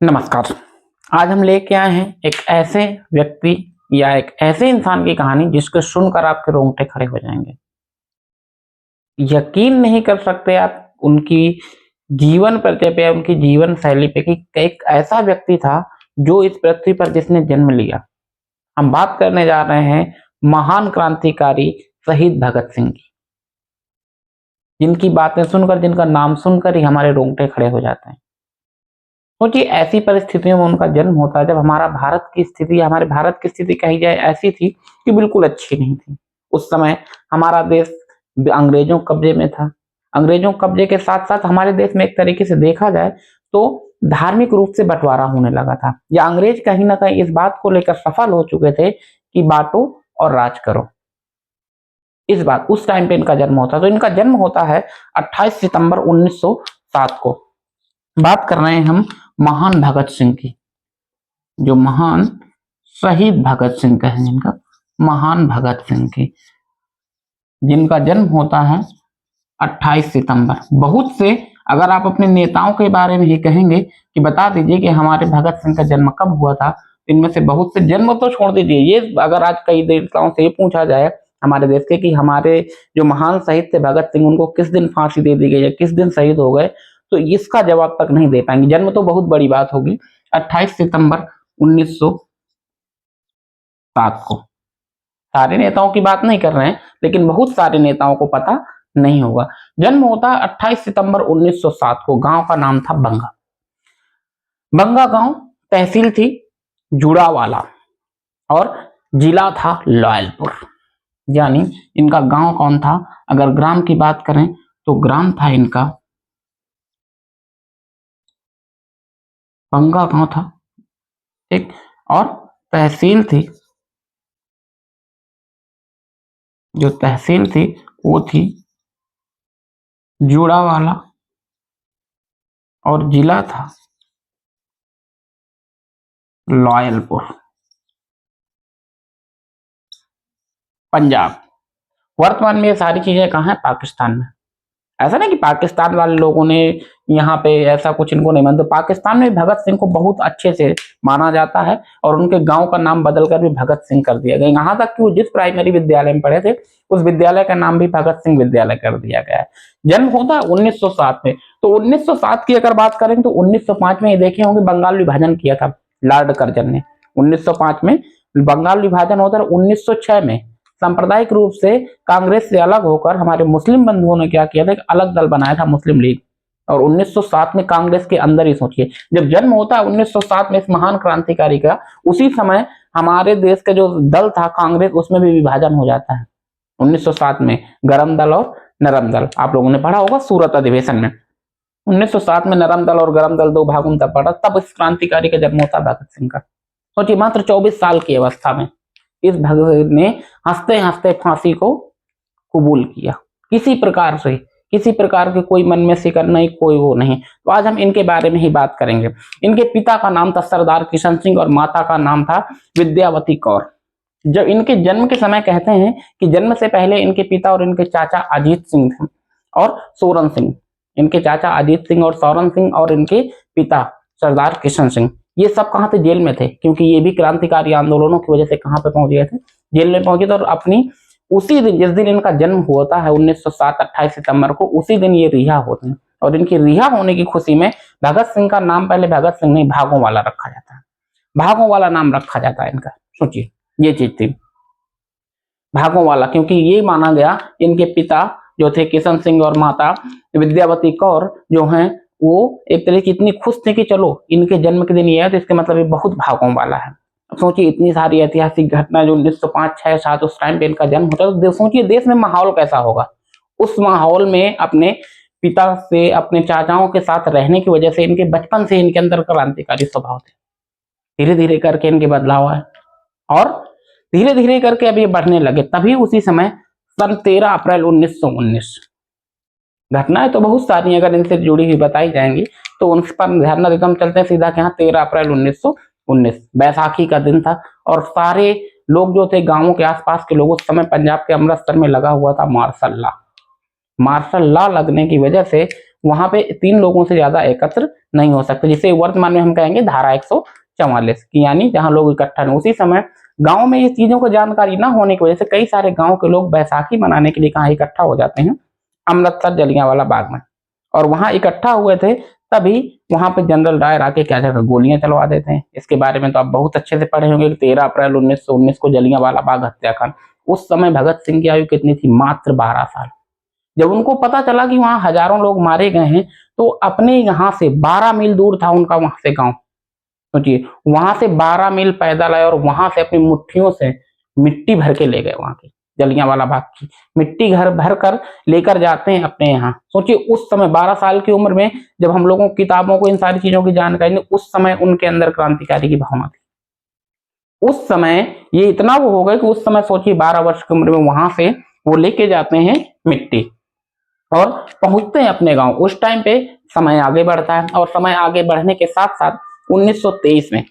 नमस्कार। आज हम लेके आए हैं एक ऐसे व्यक्ति या एक ऐसे इंसान की कहानी जिसको सुनकर आपके रोंगटे खड़े हो जाएंगे। यकीन नहीं कर सकते आप उनकी जीवन परिचय पे, उनकी जीवन शैली पे कि एक ऐसा व्यक्ति था जो इस पृथ्वी पर जिसने जन्म लिया। हम बात करने जा रहे हैं महान क्रांतिकारी शहीद भगत सिंह की, जिनकी बातें सुनकर, जिनका नाम सुनकर ही हमारे रोंगटे खड़े हो जाते हैं। क्योंकि ऐसी परिस्थितियों में उनका जन्म होता है जब हमारा भारत की स्थिति, हमारे भारत की स्थिति कही जाए ऐसी थी कि बिल्कुल अच्छी नहीं थी। उस समय हमारा देश अंग्रेजों कब्जे में था। अंग्रेजों कब्जे के साथ साथ हमारे देश में एक तरीके से देखा जाए तो धार्मिक रूप से बंटवारा होने लगा था, या अंग्रेज कहीं ना कहीं इस बात को लेकर सफल हो चुके थे कि बांटो और राज करो। इस बात उस टाइम पे इनका जन्म होता, तो इनका जन्म होता है 28 सितंबर 1907 को। बात कर रहे हैं हम महान भगत सिंह की, जो महान शहीद भगत सिंह कहें जिनका, महान भगत सिंह की, जिनका जन्म होता है 28 सितंबर। बहुत से, अगर आप अपने नेताओं के बारे में ही कहेंगे कि बता दीजिए कि हमारे भगत सिंह का जन्म कब हुआ था, इनमें से बहुत से, जन्म तो छोड़ दीजिए, ये अगर आज कई नेताओं से ये पूछा जाए हमारे देश के कि हमारे जो महान शहीद थे भगत सिंह, उनको किस दिन फांसी दे दी गई या किस दिन शहीद हो गए, तो इसका जवाब तक नहीं दे पाएंगे। जन्म तो बहुत बड़ी बात होगी, 28 सितंबर 1907 को। सारे नेताओं की बात नहीं कर रहे हैं, लेकिन बहुत सारे नेताओं को पता नहीं होगा। जन्म होता है 28 सितंबर 1907 को। गांव का नाम था बंगा। बंगा गांव, तहसील थी जुड़ावाला और जिला था लॉयलपुर। यानी इनका गांव कौन था? अगर ग्राम की बात करें तो ग्राम था इनका बंगा गांव था, ठीक। और तहसील थी, जो तहसील थी वो थी जुड़ावाला और जिला था लॉयलपुर, पंजाब। वर्तमान में ये सारी चीजें कहाँ है? पाकिस्तान में। ऐसा नहीं कि पाकिस्तान वाले लोगों ने यहाँ पे ऐसा कुछ इनको नहीं मानते, पाकिस्तान में भगत सिंह को बहुत अच्छे से माना जाता है और उनके गांव का नाम बदलकर भी भगत सिंह कर दिया गया। यहाँ तक कि वो जिस प्राइमरी विद्यालय में पढ़े थे उस विद्यालय का नाम भी भगत सिंह विद्यालय कर दिया गया है। जन्म होता है 1907 में। तो 1907 की अगर बात करें तो 1905 में ये देखे होंगे बंगाल विभाजन किया था लॉर्ड कर्जन ने। 1905 में बंगाल विभाजन होता है। 1906 में सांप्रदायिक रूप से कांग्रेस से अलग होकर हमारे मुस्लिम बंधुओं ने क्या किया था, एक अलग दल बनाया था, मुस्लिम लीग। और 1907 में कांग्रेस के अंदर ही, सोचिए, जब जन्म होता है 1907 में इस महान क्रांतिकारी का, उसी समय हमारे देश का जो दल था कांग्रेस, उसमें भी विभाजन हो जाता है 1907 में। गरम दल और नरम दल, आप लोगों ने पढ़ा होगा सूरत अधिवेशन में। 1907 में नरम दल और गरम दल दो भागों में तब पड़ा, तब इस क्रांतिकारी का जन्म होता है भगत सिंह का। सोचिए, मात्र 24 साल की अवस्था में इस भगत ने हंसते हंसते फांसी को कबूल किया। किसी प्रकार से, किसी प्रकार के कोई मन में सिकन नहीं, कोई वो नहीं। तो आज हम इनके बारे में ही बात करेंगे। इनके पिता का नाम था सरदार किशन सिंह और माता का नाम था विद्यावती कौर। जब इनके जन्म के समय कहते हैं कि जन्म से पहले इनके पिता और इनके चाचा अजीत सिंह थे और सोरन सिंह। इनके चाचा अजीत सिंह और सोरन सिंह और इनके पिता सरदार किशन सिंह, ये सब कहाँ थे? जेल में थे, क्योंकि ये भी क्रांतिकारी आंदोलनों की वजह से कहाँ पे पहुंच गए थे? जेल में पहुंचे थे। और अपनी उसी दिन, जिस दिन इनका जन्म होता है 1907 28 सितंबर को, उसी दिन ये रिहा होते हैं। और इनकी रिहा होने की खुशी में भगत सिंह का नाम पहले भगत सिंह नहीं, भागों वाला रखा जाता है। भागों वाला नाम रखा जाता है इनका। सोचिए, ये चीज थी भागों वाला, क्योंकि ये माना गया इनके पिता जो थे किशन सिंह और माता विद्यावती कौर जो हैं, वो एक तरह की इतनी खुश थे कि चलो इनके जन्म के दिन ये है, तो इसके मतलब ये बहुत भागों वाला है। सोचिए, इतनी सारी ऐतिहासिक घटना जो 1905 6 7 उस टाइम पे इनका जन्म होता है, तो सोचिए देश में माहौल कैसा होगा। उस माहौल में अपने पिता से, अपने चाचाओं के साथ रहने की वजह से इनके बचपन से इनके अंदर क्रांतिकारी स्वभाव थे। धीरे धीरे करके इनके बदलाव आए और धीरे धीरे करके अब ये बढ़ने लगे। तभी उसी समय सन 13 अप्रैल 1919, घटनाएं तो बहुत सारी अगर इनसे जुड़ी हुई बताई जाएंगी तो उन पर ध्यान न देता, हम चलते हैं सीधा। यहाँ 13 अप्रैल 1919 बैसाखी का दिन था और सारे लोग जो थे गांवों के आसपास के लोग, उस समय पंजाब के अमृतसर में लगा हुआ था मार्शल लॉ। मार्शल लॉ लगने की वजह से वहां पे 3 लोगों से ज्यादा एकत्र नहीं हो सकते, जिसे वर्तमान में हम कहेंगे धारा 144 की, यानी जहां लोग इकट्ठा नहीं। उसी समय गांव में ये चीजों को जानकारी न होने की वजह से कई सारे गांव के लोग बैसाखी मनाने के लिए कहाँ इकट्ठा हो जाते हैं, अमृतसर जलियांवाला बाग में, और वहां इकट्ठा हुए थे। तभी वहां पे जनरल डायर आके क्या जगह गोलियां चलवा देते हैं। इसके बारे में तो आप बहुत अच्छे से पढ़े होंगे कि 13 अप्रैल 1919 को जलियांवाला बाग हत्याकांड। उस समय भगत सिंह की आयु कितनी थी? मात्र 12 साल। जब उनको पता चला कि वहां हजारों लोग मारे गए हैं, तो अपने यहाँ से 12 मील दूर था उनका वहां से गांव, सोचिए वहां से 12 मील पैदल आए और वहां से अपनी मुट्ठियों से मिट्टी भर के ले गए, वहां की जलियांवाला बाग की मिट्टी घर भर कर लेकर जाते हैं अपने यहाँ। सोचिए उस समय 12 साल की उम्र में, जब हम लोगों की किताबों को इन सारी चीजों की जानकारी नहीं, उस समय उनके अंदर क्रांतिकारी की भावना थी। उस समय ये इतना वो हो गए कि उस समय सोचिए 12 वर्ष की उम्र में वहां से वो लेके जाते हैं मिट्टी और पहुंचते हैं अपने गांव। उस टाइम पे समय आगे बढ़ता है, और समय आगे बढ़ने के साथ साथ 1923 में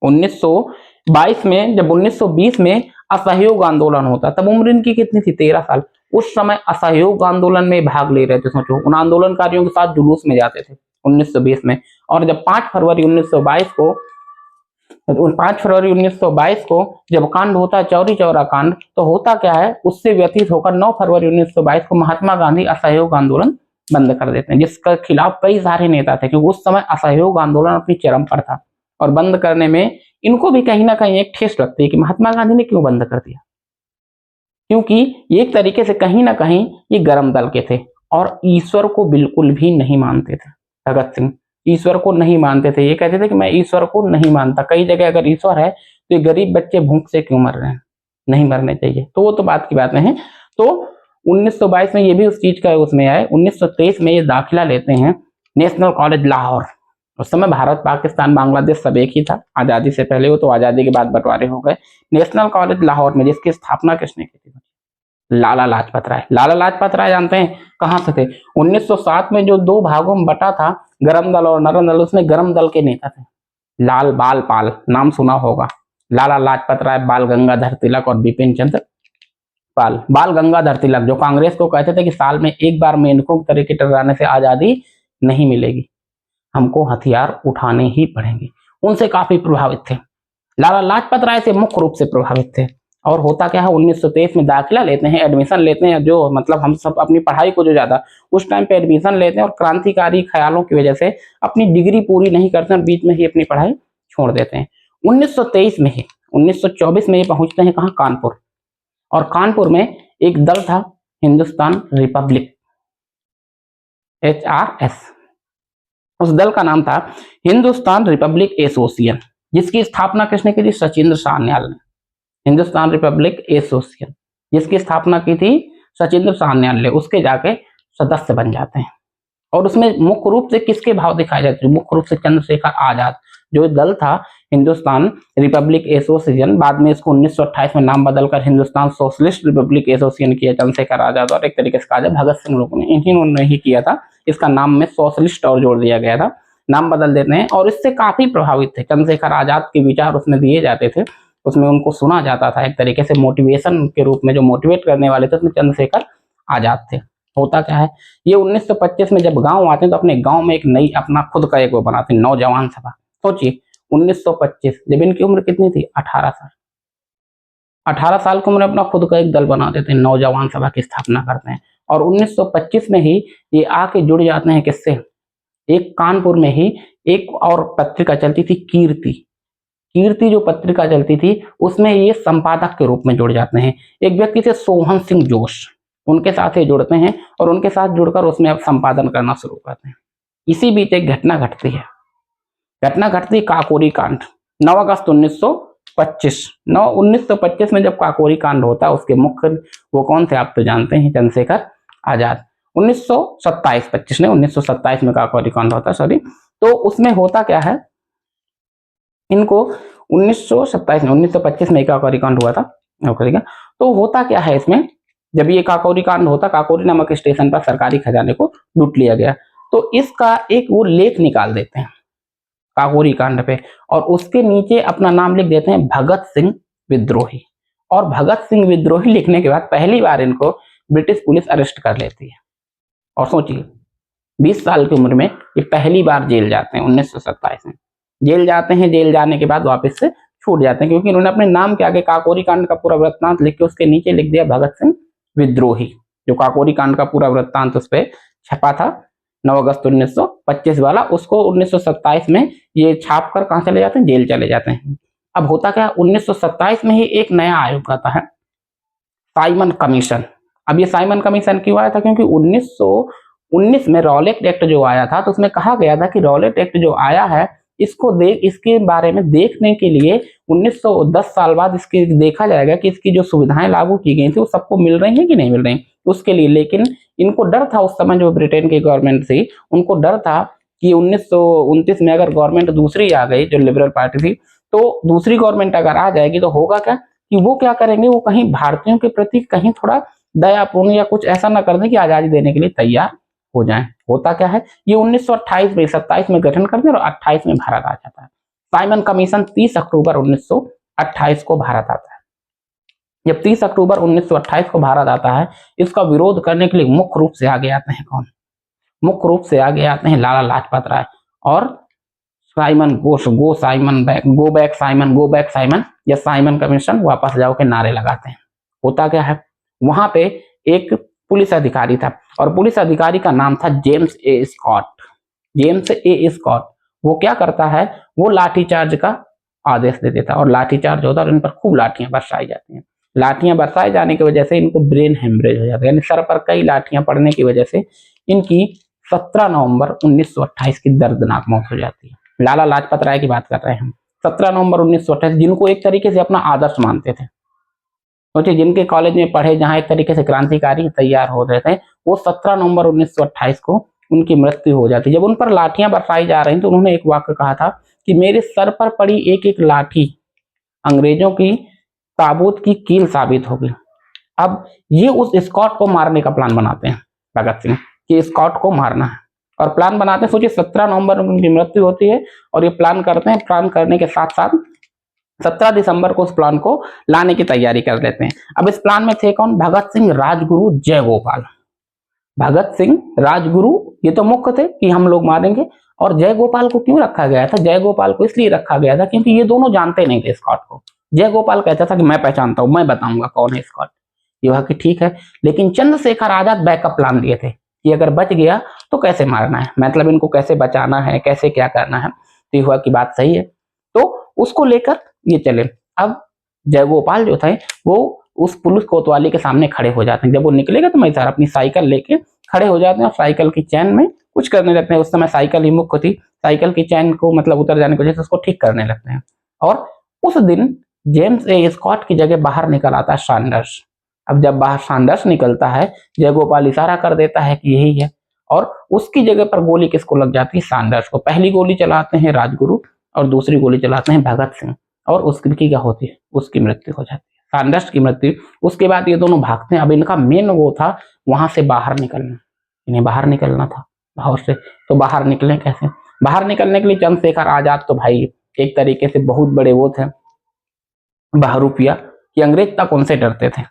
1922 में जब 1920 में असहयोग आंदोलन होता, तब उम्र इनकी कितनी थी? 13 साल। उस समय असहयोग आंदोलन में भाग ले रहे थे। सोचो उन आंदोलनकारियों के साथ जुलूस में जाते थे 1920 में। और जब 5 फरवरी 1922 को 5 फरवरी 1922 को जब कांड होता है चौरी चौरा कांड, तो होता क्या है, उससे व्यतीत होकर 9 फरवरी 1922 को महात्मा गांधी असहयोग आंदोलन बंद कर देते हैं, जिसके खिलाफ कई सारे नेता थे, क्योंकि उस समय असहयोग आंदोलन अपनी चरम पर था। और बंद करने में इनको भी कहीं ना कहीं एक ठेस लगती है कि महात्मा गांधी ने क्यों बंद कर दिया, क्योंकि एक तरीके से कहीं ना कहीं ये गर्म दल के थे और ईश्वर को बिल्कुल भी नहीं मानते थे। भगत सिंह ईश्वर को नहीं मानते थे। ये कहते थे कि मैं ईश्वर को नहीं मानता। कई जगह अगर ईश्वर है तो ये गरीब बच्चे भूख से क्यों मर रहे हैं, नहीं मरने चाहिए। तो वो तो बात की बातें हैं। तो 1922 में ये भी उस चीज का उसमें आए। 1923 में ये दाखिला लेते हैं नेशनल कॉलेज लाहौर। उस समय भारत पाकिस्तान बांग्लादेश सब एक ही था आजादी से पहले, वो तो आजादी के बाद बंटवारे हो गए। नेशनल कॉलेज लाहौर में, जिसकी स्थापना किसने की थी? लाला लाजपत राय। लाला लाजपत राय जानते हैं कहां से थे? 1907 में जो 2 भागों में बटा था, गरम दल और नरम दल, उसमें गरम दल के नेता थे लाल बाल पाल, नाम सुना होगा। लाला लाजपत राय, बाल गंगाधर तिलक और बिपिन चंद्र पाल। बाल गंगाधर तिलक जो कांग्रेस को कहते थे कि साल में एक बार मेंढकों की तरह टकराने से आजादी नहीं मिलेगी, हमको हथियार उठाने ही पड़ेंगे, उनसे काफी प्रभावित थे। लाला लाजपत राय से मुख्य रूप से प्रभावित थे। और होता क्या है, 1923 में दाखिला लेते हैं, एडमिशन लेते हैं, जो मतलब हम सब अपनी पढ़ाई को जो ज्यादा उस टाइम पे एडमिशन लेते हैं, और क्रांतिकारी ख्यालों की वजह से अपनी डिग्री पूरी नहीं करते और बीच में ही अपनी पढ़ाई छोड़ देते हैं। 1923 में ही 1924 में ये पहुंचते हैं कहाँ? कानपुर। और कानपुर में एक दल था हिंदुस्तान रिपब्लिक, HRS। उस दल का नाम था हिंदुस्तान रिपब्लिक एसोसिएशन, जिसकी स्थापना किसने की थी? सचिंद्र सान्याल ने। हिंदुस्तान रिपब्लिक एसोसिएशन जिसकी स्थापना की थी सचिंद्र सान्याल ने, उसके जाके सदस्य बन जाते हैं। और उसमें मुख्य रूप से किसके भाव दिखाए जाते हैं? मुख्य रूप से चंद्रशेखर आजाद। जो दल था हिंदुस्तान रिपब्लिक एसोसिएशन, बाद में इसको 1928 में नाम बदलकर हिंदुस्तान सोशलिस्ट रिपब्लिक एसोसिएशन किया चंद्रशेखर आजाद और एक तरीके से कहा जाए भगत सिंह लोगों ने, इन्हीं ही किया था। इसका नाम में सोशलिस्ट और जोड़ दिया गया था, नाम बदल देते हैं। और इससे काफी प्रभावित थे चंद्रशेखर आजाद के विचार उसमें दिए जाते थे, उसमें उनको सुना जाता था एक तरीके से मोटिवेशन के रूप में। जो मोटिवेट करने वाले थे उसमें चंद्रशेखर आजाद थे। होता क्या है, ये 1925 में जब गांव आते हैं तो अपने गांव में एक नई अपना खुद का एक वो बनाते हैं, नौजवान सभा। सोचिए 1925 जब इनकी उम्र कितनी थी? 18 साल। 18 साल की उम्र में अपना खुद का एक दल बना देते हैं, नौजवान सभा की स्थापना करते हैं। और 1925 में ही ये आके जुड़ जाते हैं किससे? एक कानपुर में ही एक और पत्रिका चलती थी कीर्ति। कीर्ति जो पत्रिका चलती थी उसमें ये संपादक के रूप में जुड़ जाते हैं। एक व्यक्ति थे सोहन सिंह जोश, उनके साथ ये जुड़ते हैं और उनके साथ जुड़कर उसमें अब संपादन करना शुरू करते हैं। इसी बीच एक घटना घटती है। घटना घटती काकोरी कांड 9 अगस्त 1925 में जब काकोरी कांड होता है, उसके मुख्य वो कौन थे आप तो जानते हैं, चंद्रशेखर आजाद। 1927 में काकोरी कांड होता है, सॉरी। तो उसमें होता क्या है, इनको 1925 में काकोरी कांड हुआ था। तो होता क्या है इसमें, जब ये काकोरी कांड होता, काकोरी नामक स्टेशन पर सरकारी खजाने को लूट लिया गया, तो इसका एक वो लेख निकाल देते हैं काकोरी कांड पे, और उसके नीचे अपना नाम लिख देते हैं भगत सिंह विद्रोही। और भगत सिंह विद्रोही लिखने के बाद पहली बार इनको ब्रिटिश पुलिस अरेस्ट कर लेती है। और सोचिए 20 साल की उम्र में ये पहली बार जेल जाते हैं 1927 में। जेल जाते हैं, जेल जाने के बाद वापस से छूट जाते हैं, क्योंकि उन्होंने अपने नाम के आगे काकोरी कांड का पूरा वृत्तांत लिख के उसके नीचे लिख दिया भगत सिंह विद्रोही। जो काकोरी कांड का पूरा वृत्तांत उस पर छपा था 9 अगस्त 1925 वाला, उसको 1927 में ये छाप कर कहाँ चले जाते हैं, जेल चले जाते हैं। अब होता क्या, 1927 में ही एक नया आयोग आता है, साइमन कमीशन। अब ये साइमन कमीशन क्यों आया था, क्योंकि 1919 में रॉलेट एक्ट जो आया था, तो उसमें कहा गया था कि रॉलेट एक्ट जो आया है इसके बारे में देखने के लिए 1910 साल बाद इसके देखा जाएगा कि इसकी जो सुविधाएं लागू की गई थी वो सबको मिल रही हैं कि नहीं मिल रही उसके लिए। लेकिन इनको डर था उस समय, जो ब्रिटेन की गवर्नमेंट थी उनको डर था कि 1929 में अगर गवर्नमेंट दूसरी आ गई, जो लिबरल पार्टी थी, तो दूसरी गवर्नमेंट अगर आ जाएगी तो होगा क्या कि वो क्या करेंगे, वो कहीं भारतीयों के प्रति कहीं थोड़ा दयापूर्ण या कुछ ऐसा ना कर दें कि आजादी देने के लिए तैयार हो जाएं। होता क्या है, ये 1928 में 27 में गठन करते हैं और 28 में भारत आ जाता है। साइमन कमीशन 30 अक्टूबर 1928 को भारत आता है। जब 30 अक्टूबर 1928 को भारत आता है, इसका विरोध करने के लिए मुख्य रूप से आगे आते हैं कौन, मुख्य रूप से आगे आते हैं लाला लाजपत राय और साइमन गो बैक साइमन या साइमन कमीशन वापस जाओ के नारे लगाते हैं। होता क्या है, वहां पे एक पुलिस अधिकारी था और पुलिस अधिकारी का नाम था जेम्स ए स्कॉट। वो क्या करता है, वो लाठीचार्ज का आदेश दे देता है और लाठीचार्ज होता है और इन पर खूब लाठियां बरसाई जाती हैं। लाठियां बरसाए जाने की वजह से इनको ब्रेन हेमरेज हो जाता है, यानी सर पर कई लाठियां पड़ने की वजह से इनकी 17 नवंबर 1928 की दर्दनाक मौत हो जाती है। लाला लाजपत राय की बात कर रहे हैं हम, 17 नवंबर 1928, जिनको एक तरीके से अपना आदर्श मानते थे। सोचिए, जिनके कॉलेज में पढ़े, जहां एक तरीके से क्रांतिकारी तैयार हो रहे थे, वो 17 नवंबर 1928 को उनकी मृत्यु हो जाती। जब उन पर लाठियां बरसाई जा रही तो उन्होंने एक वाक्य कहा था कि मेरे सर पर पड़ी एक एक लाठी अंग्रेजों की ताबूत की कील साबित होगी। अब ये उस स्कॉट को मारने का प्लान बनाते हैं भगत सिंह, कि स्कॉट को मारना है, और प्लान बनाते हैं। सोचिए, 17 नवंबर उनकी मृत्यु होती है और ये प्लान करते हैं। प्लान करने के साथ साथ 17 दिसंबर को उस प्लान को लाने की तैयारी कर लेते हैं। अब इस प्लान में थे कौन, भगत सिंह, राजगुरु, जयगोपाल। भगत सिंह, राजगुरु ये तो मुख्य थे कि हम लोग मारेंगे, और जयगोपाल को क्यों रखा गया था, जयगोपाल को इसलिए रखा गया था क्योंकि ये दोनों जानते नहीं थे स्कॉट को। जयगोपाल कहता था कि मैं पहचानता हूं, मैं बताऊंगा कौन है स्कॉट। ये कहा कि ठीक है, लेकिन चंद्रशेखर आजाद बैकअप प्लान दिए थे कि अगर बच गया तो कैसे मारना है, मतलब इनको कैसे बचाना है, कैसे क्या करना है। तो ये हुआ कि बात सही है, तो उसको लेकर ये चले। अब जयगोपाल जो थे वो उस पुलिस कोतवाली के सामने खड़े हो जाते हैं। जब वो निकलेगा तो मैं अपनी साइकिल लेके खड़े हो जाते हैं और साइकिल की चैन में कुछ करने लगते हैं। उस समय साइकिल ही मुख्य थी, साइकिल की चैन को मतलब उतर जाने की वजह से उसको ठीक करने लगते हैं। और उस दिन जेम्स ए स्कॉट की जगह बाहर निकल आता है सैंडर्स। अब जब बाहर सैंडर्स निकलता है, जयगोपाल इशारा कर देता है कि यही है, और उसकी जगह पर गोली किसको लग जाती है, सैंडर्स को। पहली गोली चलाते हैं राजगुरु और दूसरी गोली चलाते हैं भगत सिंह, और उसकी क्या होती है, उसकी मृत्यु हो जाती है, सैंडर्स की मृत्यु। उसके बाद ये दोनों भागते हैं। अब इनका मेन वो था वहां से बाहर निकलना, इन्हें बाहर निकलना था भाव से। तो बाहर निकले कैसे, बाहर निकलने के लिए चंद्रशेखर आजाद तो भाई एक तरीके से बहुत बड़े वो थे बहरूपिया, कि अंग्रेज तक उनसे डरते थे,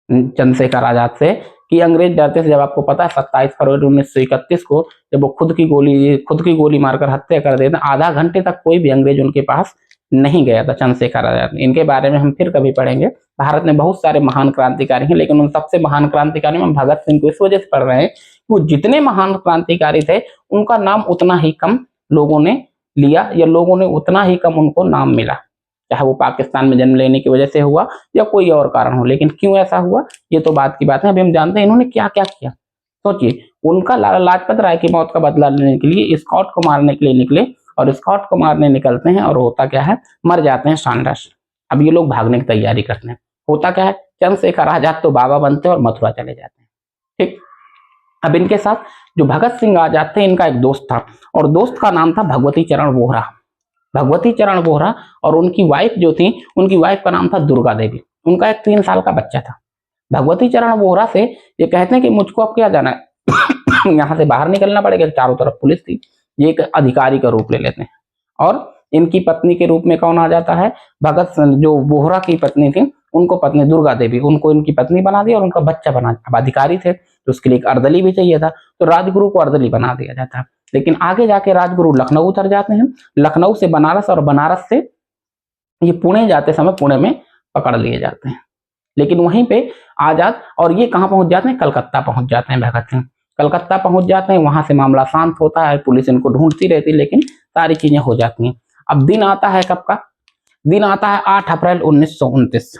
चंद्रशेखर आजाद से, कि अंग्रेज डरते थे। जब आपको पता है 27 फरवरी 1931 को जब वो खुद की गोली मारकर हत्या कर देते, आधा घंटे तक कोई भी अंग्रेज उनके पास नहीं गया था चंद्रशेखर आजाद। इनके बारे में हम फिर कभी पढ़ेंगे। भारत में बहुत सारे महान क्रांतिकारी हैं, लेकिन उन सबसे महान क्रांतिकारी में भगत सिंह को इस वजह से पढ़ रहे हैं कि वो जितने महान क्रांतिकारी थे उनका नाम उतना ही कम लोगों ने लिया, या लोगों ने उतना ही कम उनको नाम मिला, चाहे वो पाकिस्तान में जन्म लेने की वजह से हुआ या कोई और कारण हो। लेकिन क्यों ऐसा हुआ ये तो बात की बात है। अभी हम जानते हैं इन्होंने क्या क्या किया। सोचिए, उनका लाला लाजपत राय की मौत का बदला लेने के लिए स्कॉट को मारने के लिए निकले, और स्कॉट को मारने निकलते हैं और होता क्या है, मर जाते हैं सैंडर्स। अब ये लोग भागने की तैयारी करते हैं। होता क्या है, चंद्रशेखर आजाद तो बाबा बनते हैं और मथुरा चले जाते हैं। ठीक, अब इनके साथ जो भगत सिंह आजाद थे, इनका एक दोस्त था, और दोस्त का नाम था भगवती चरण वोहरा। भगवती चरण वोहरा और उनकी वाइफ जो थी, उनकी वाइफ का नाम था दुर्गा देवी। उनका एक 3 साल का बच्चा था। भगवती चरण वोहरा से ये कहते हैं कि मुझको अब क्या जाना है यहाँ से बाहर निकलना पड़ेगा, चारों तरफ पुलिस थी। ये एक अधिकारी का रूप ले लेते हैं, और इनकी पत्नी के रूप में कौन आ जाता है, भगत जो वोहरा की पत्नी थी उनको पत्नी दुर्गा देवी, उनको इनकी पत्नी बना दी और उनका बच्चा बना। अब अधिकारी थे तो उसके लिए एक अर्दली भी चाहिए था, तो राजगुरु को अर्दली बना दिया जाता है। लेकिन आगे जाके राजगुरु लखनऊ उतर जाते हैं, लखनऊ से बनारस और बनारस से ये पुणे जाते समय पुणे में पकड़ लिए जाते हैं। लेकिन वहीं पे आजाद और ये कहाँ पहुंच जाते हैं, कलकत्ता पहुंच जाते हैं भगत सिंह। कलकत्ता पहुंच जाते हैं, वहां से मामला शांत होता है, पुलिस इनको ढूंढती रहती है, लेकिन सारी चीजें हो जाती हैं। अब दिन आता है कब का, दिन आता है 8 अप्रैल 1929।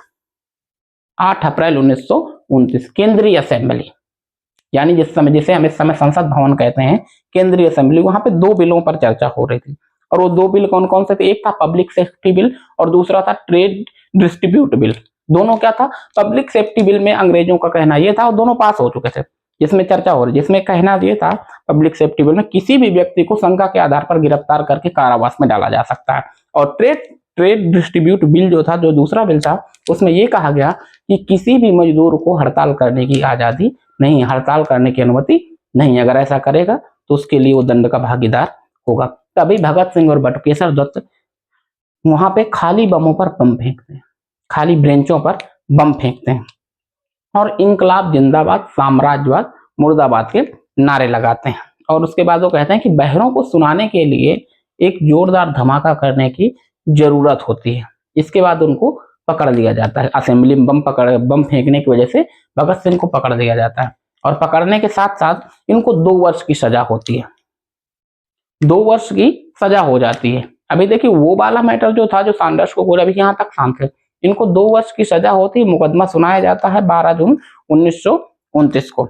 8 अप्रैल 1929 केंद्रीय असेंबली, यानी जिस समय, जिसे हम इस समय संसद भवन कहते हैं, केंद्रीय असेंबली, वहां पे 2 बिलों पर चर्चा हो रही थी। और वो 2 बिल कौन कौन से थे, एक था पब्लिक सेफ्टी बिल और दूसरा था ट्रेड डिस्ट्रीब्यूट बिल। दोनों क्या था, पब्लिक सेफ्टी बिल में अंग्रेजों का कहना यह था, और दोनों पास हो चुके थे, जिसमें चर्चा हो रही, जिसमें कहना यह था पब्लिक सेफ्टी बिल में किसी भी व्यक्ति को शंका के आधार पर गिरफ्तार करके कारावास में डाला जा सकता है। और ट्रेड डिस्ट्रीब्यूट बिल जो था, जो दूसरा बिल था, उसमें यह कहा गया कि किसी भी मजदूर को हड़ताल करने की आजादी नहीं, हड़ताल करने की अनुमति नहीं, अगर ऐसा करेगा तो उसके लिए वो दंड का भागीदार होगा। तभी भगत सिंह और बटुकेश्वर दत्त वहां पे खाली बमों पर बम फेंकते हैं, खाली ब्रेंचों पर बम फेंकते हैं और इंकलाब जिंदाबाद, साम्राज्यवाद मुर्दाबाद के नारे लगाते हैं। और उसके बाद वो कहते हैं कि बहरों को सुनाने के लिए एक जोरदार धमाका करने की जरूरत होती है। इसके बाद उनको पकड़ लिया जाता है, असेंबली में बम फेंकने की वजह से भगत सिंह को पकड़ लिया जाता है। और पकड़ने के साथ साथ इनको 2 वर्ष की सजा होती है, 2 वर्ष की सजा हो जाती है। अभी देखिए वो वाला मैटर जो था, जो सैंडर्स को गोली, अभी यहाँ तक शांत है, इनको 2 वर्ष की सजा होती है। मुकदमा सुनाया जाता है 12 जून 1929 को।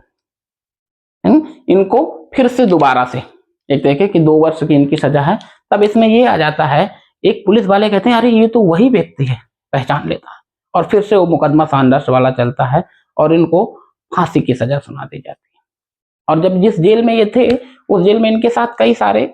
इनको फिर से दोबारा से एक देखे कि 2 वर्ष की इनकी सजा है। तब इसमें ये आ जाता है, एक पुलिस वाले कहते हैं अरे ये तो वही व्यक्ति है, पहचान लेता है, और फिर से वो मुकदमा सैंडर्स वाला चलता है और इनको फांसी की सजा सुना दी जाती है। और जब जिस जेल में ये थे, उस जेल में इनके साथ कई सारे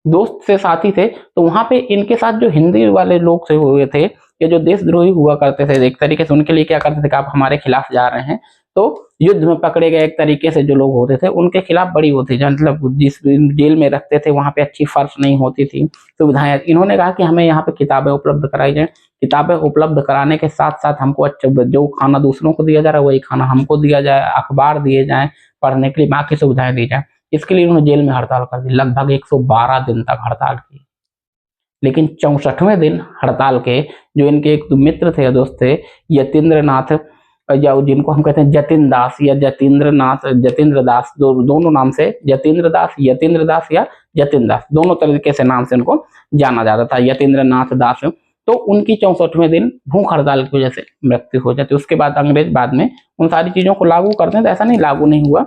दोस्त से साथी थे, तो वहां पे इनके साथ जो हिंदी वाले लोग से हुए थे, ये जो देशद्रोही हुआ करते थे, एक तरीके से उनके लिए क्या करते थे कि आप हमारे खिलाफ जा रहे हैं, तो युद्ध में पकड़े गए एक तरीके से जो लोग होते थे, उनके खिलाफ बड़ी होती थी। मतलब जिस जेल में रखते थे वहां पे अच्छी फर्श नहीं होती थी, सुविधाएं। इन्होंने कहा कि हमें यहाँ पे किताबें उपलब्ध कराई जाए, किताबें उपलब्ध कराने के साथ साथ हमको अच्छा जो खाना दूसरों को दिया जा रहा है वही खाना हमको दिया जाए, अखबार दिए जाए पढ़ने के लिए, बाकी सुविधाएं दी जाए। इसके लिए उन्होंने जेल में हड़ताल कर दी, लगभग 112 दिन तक हड़ताल की। लेकिन 64वें दिन हड़ताल के जो इनके एक मित्र थे, दोस्त थे, यतीन्द्र नाथ, या जिनको हम कहते हैं जतिन दास या जतीन्द्र नाथ, जतीन्द्र दास, दोनों नाम से, जतीन्द्र दास, यतीन्द्र दास या जतिन दास, दोनों तरीके से नाम से इनको जाना जाता था, यतीन्द्र नाथ दास। तो उनकी 64वें दिन भूख हड़ताल की वजह से मृत्यु हो जाती है। उसके बाद अंग्रेज बाद में उन सारी चीजों को लागू करते हैं, तो ऐसा नहीं लागू नहीं हुआ,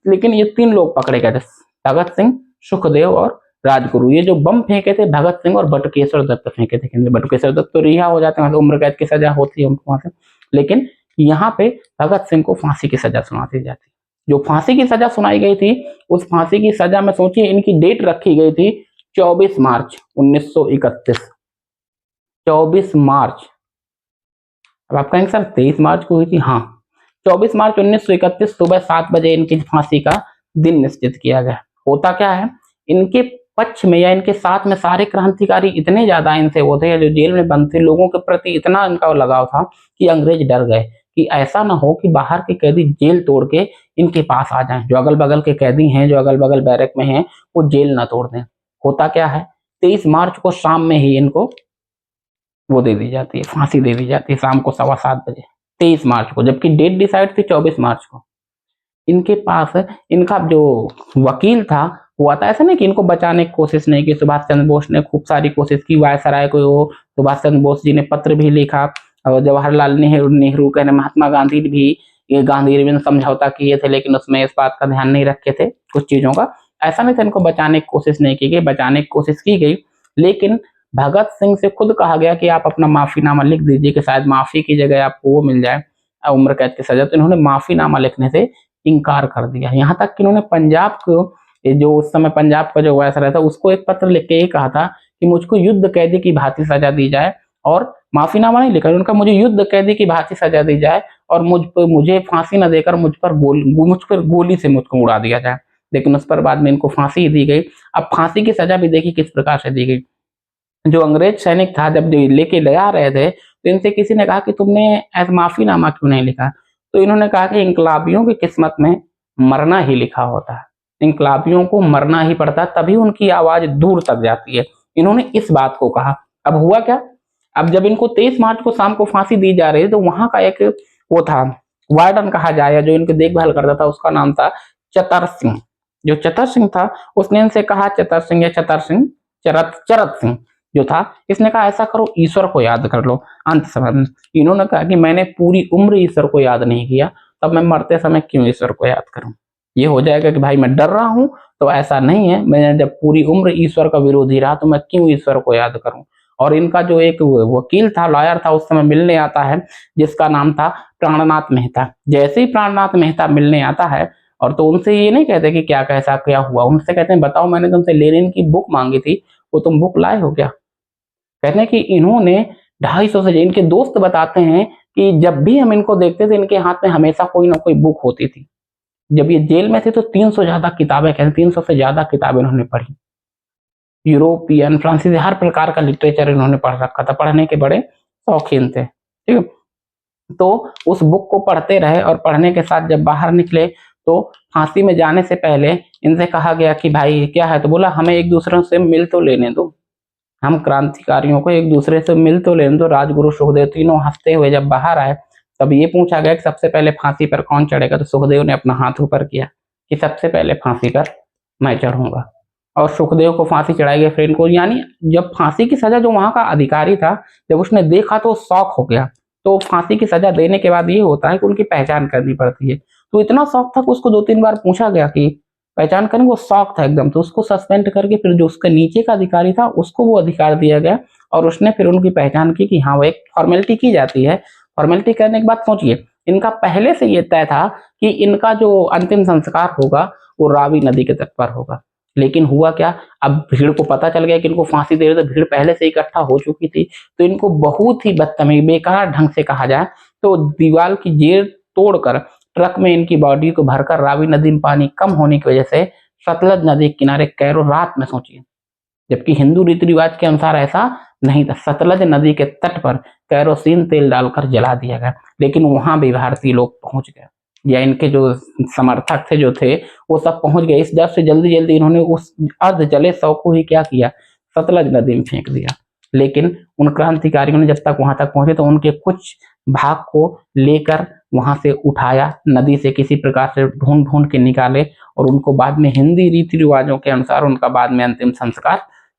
लेकिन ये 3 लोग पकड़े गए थे, भगत सिंह, सुखदेव और राजगुरु। ये जो बम फेंके थे भगत सिंह और बटुकेश्वर दत्त फेंके थे। बटुकेश्वर दत्त तो रिहा हो जाते हैं, मतलब उम्र कैद की सजा होती है उनको वहां से, लेकिन यहाँ पे भगत सिंह को फांसी की सजा सुना दी जाती। जो फांसी की सजा सुनाई गई थी, उस फांसी की सजा में सोचिए इनकी डेट रखी गई थी 24 मार्च 1931। 24 मार्च, अब आप कहेंगे सर 23 मार्च को हुई थी, हाँ 24 मार्च 1931 सुबह 7 बजे इनकी फांसी का दिन निश्चित किया गया। होता क्या है, इनके पक्ष में या इनके साथ में सारे क्रांतिकारी इतने ज्यादा इनसे वो थे, जो जेल में बंद थे, लोगों के प्रति इतना इनका लगाव था कि अंग्रेज डर गए कि ऐसा ना हो कि बाहर के कैदी जेल तोड़ के इनके पास आ जाएं, जो अगल बगल के कैदी हैं, जो अगल बगल बैरक में हैं, वो जेल ना तोड़ दें। होता क्या है, 23 मार्च को शाम में ही इनको वो दे दी जाती है, फांसी दे दी जाती है, शाम को 7:15 बजे 23 मार्च को, जबकि डेट डिसाइड थी 24 मार्च को। इनके पास इनका जो वकील था वो आता, ऐसा नहीं कि इनको बचाने की कोशिश नहीं की, सुभाष चंद्र बोस ने खूब सारी कोशिश की, वायसराय को वो सुभाष चंद्र बोस जी ने पत्र भी लिखा, और जवाहरलाल नेहरू कहने, महात्मा गांधी भी, ये गांधी ने समझौता किए थे, लेकिन उसमें इस बात का ध्यान नहीं रखे थे कुछ चीजों का। ऐसा नहीं था इनको बचाने की कोशिश नहीं की गई, बचाने की कोशिश की गई, लेकिन भगत सिंह से खुद कहा गया कि आप अपना माफीनामा लिख दीजिए कि शायद माफी की जगह आपको वो मिल जाए, उम्र कैद की सजा। तो इन्होंने माफीनामा लिखने से इनकार कर दिया। यहाँ तक कि इन्होंने पंजाब को, जो उस समय पंजाब का जो वायसराय था, उसको एक पत्र लिख के ये कहा था कि मुझको युद्ध कैदी की भांति सजा दी जाए, और माफीनामा नहीं लिखा उनका, मुझे युद्ध कैदी की भांति सजा दी जाए और मुझे फांसी न देकर मुझ पर गोली से मुझको उड़ा दिया जाए। लेकिन उस पर बाद में इनको फांसी दी गई। अब फांसी की सजा भी देखिए किस प्रकार से दी गई। जो अंग्रेज सैनिक था, जब लेके ले आ रहे थे, तो इनसे किसी ने कहा कि तुमने ऐसा माफीनामा क्यों नहीं लिखा, तो इन्होंने कहा कि इंकलाबियों की किस्मत में मरना ही लिखा होता है, इंकलाबियों को मरना ही पड़ता है, तभी उनकी आवाज दूर तक जाती है। इन्होंने इस बात को कहा। अब हुआ क्या, अब जब इनको 23 मार्च को शाम को फांसी दी जा रही है, तो वहां का एक वो था, वार्डन कहा जाए, जो इनकी देखभाल करता था, उसका नाम था चतर सिंह। जो चतर सिंह था, उसने इनसे कहा, चतर सिंह या चतर सिंह, चरत सिंह जो था, इसने कहा ऐसा करो, ईश्वर को याद कर लो अंत समय में। इन्होंने कहा कि मैंने पूरी उम्र ईश्वर को याद नहीं किया, तब मैं मरते समय क्यों ईश्वर को याद करूं। ये हो जाएगा कि भाई मैं डर रहा हूं, तो ऐसा नहीं है, मैंने जब पूरी उम्र ईश्वर का विरोधी रहा, तो मैं क्यों ईश्वर को याद करूं। और इनका जो एक वकील था, लॉयर था, उस समय मिलने आता है, जिसका नाम था प्राणनाथ मेहता। जैसे ही प्राणनाथ मेहता मिलने आता है, और तो उनसे ये नहीं कहते कि क्या कैसा क्या हुआ, उनसे कहते हैं बताओ, मैंने तुमसे लेनिन की बुक मांगी थी, वो तुम बुक लाए हो क्या। कहते हैं कि इन्होंने 250 से, इनके दोस्त बताते हैं कि जब भी हम इनको देखते थे, इनके हाथ में हमेशा कोई ना कोई बुक होती थी। जब ये जेल में थे तो 300 ज्यादा किताबें, कहते 300 से ज्यादा किताबें इन्होंने पढ़ी। यूरोपियन, फ्रांसीसी, हर प्रकार का लिटरेचर इन्होंने पढ़ रखा था, पढ़ने के बड़े शौकीन थे। ठीक है, तो उस बुक को पढ़ते रहे, और पढ़ने के साथ जब बाहर निकले, तो फांसी में जाने से पहले इनसे कहा गया कि भाई क्या है, तो बोला हमें एक दूसरे से मिल तो लेने दो, हम क्रांतिकारियों को एक दूसरे से मिल तो लेने दो। राजगुरु सुखदेव तीनों हंसते हुए जब बाहर आए, तब ये पूछा गया कि सबसे पहले फांसी पर कौन चढ़ेगा, तो सुखदेव ने अपना हाथ ऊपर किया कि सबसे पहले फांसी पर मैं चढ़ूंगा, और सुखदेव को फांसी चढ़ाई गई। फ्रेंड को, यानी जब फांसी की सजा, जो वहां का अधिकारी था, जब उसने देखा तो शौक हो गया। तो फांसी की सजा देने के बाद ये होता है कि उनकी पहचान करनी पड़ती है। तो इतना शौक था कि उसको 2-3 बार पूछा गया कि पहचान करें, वो शौक था एकदम, तो उसको सस्पेंड करके फिर जो उसके नीचे का अधिकारी था, उसको वो अधिकार दिया गया, और उसने फिर उनकी पहचान की कि हाँ, वो एक फॉर्मेलिटी की जाती है। फॉर्मेलिटी करने के बाद सोचिए, इनका पहले से ये तय था कि इनका जो अंतिम संस्कार होगा, वो रावी नदी के तट पर होगा। लेकिन हुआ क्या, अब भीड़ को पता चल गया कि इनको फांसी दे रहे, तो भीड़ पहले से इकट्ठा हो चुकी थी। तो इनको बहुत ही बदतमीज, बेकार ढंग से कहा जाए तो, दीवार की जेर तोड़कर ट्रक में इनकी बॉडी को भरकर रावी नदी में पानी कम होने की वजह से सतलज नदी के किनारे कैरो, रात में सोचिए, जबकि हिंदू रीति रिवाज के अनुसार ऐसा नहीं था, सतलज नदी के तट पर कैरोसिन तेल डालकर जला दिया गया। लेकिन वहां भी भारतीय लोग पहुंच गए, या इनके जो समर्थक थे, जो थे, वो सब पहुंच गए। इस डर से जल्दी जल्दी इन्होंने उस अर्ध जले शव को ही क्या किया, सतलज नदी में फेंक दिया। लेकिन उन क्रांतिकारियों ने जब तक वहां तक पहुंचे, तो उनके कुछ भाग को लेकर वहां से उठाया, नदी से किसी प्रकार से ढूंढ ढूंढ के निकाले, और उनको बाद में हिंदी रीति रिवाजों के अनुसार उनका बाद में अंतिम संस्कार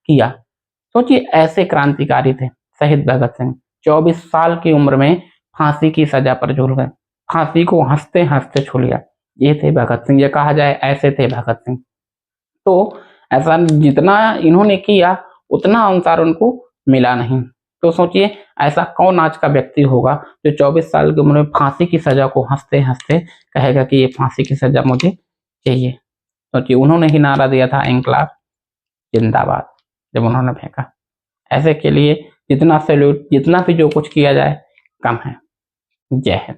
किया। सोचिए, ऐसे क्रांतिकारी थे शहीद भगत सिंह, 24 साल की उम्र में फांसी की सजा पर झूल गए, फांसी को हंसते हंसते छू लिया। ये थे भगत सिंह, ये कहा जाए ऐसे थे भगत सिंह। तो ऐसा जितना इन्होंने किया, उतना अनुसार उनको मिला नहीं। तो सोचिए, ऐसा कौन आज का व्यक्ति होगा जो 24 साल की उम्र में फांसी की सजा को हंसते हंसते कहेगा कि ये फांसी की सजा मुझे चाहिए। सोचिए, उन्होंने ही नारा दिया था, इंकलाब जिंदाबाद, जब उन्होंने फेंका। ऐसे के लिए जितना सैल्यूट, जितना भी जो कुछ किया जाए कम है। जय हिंद।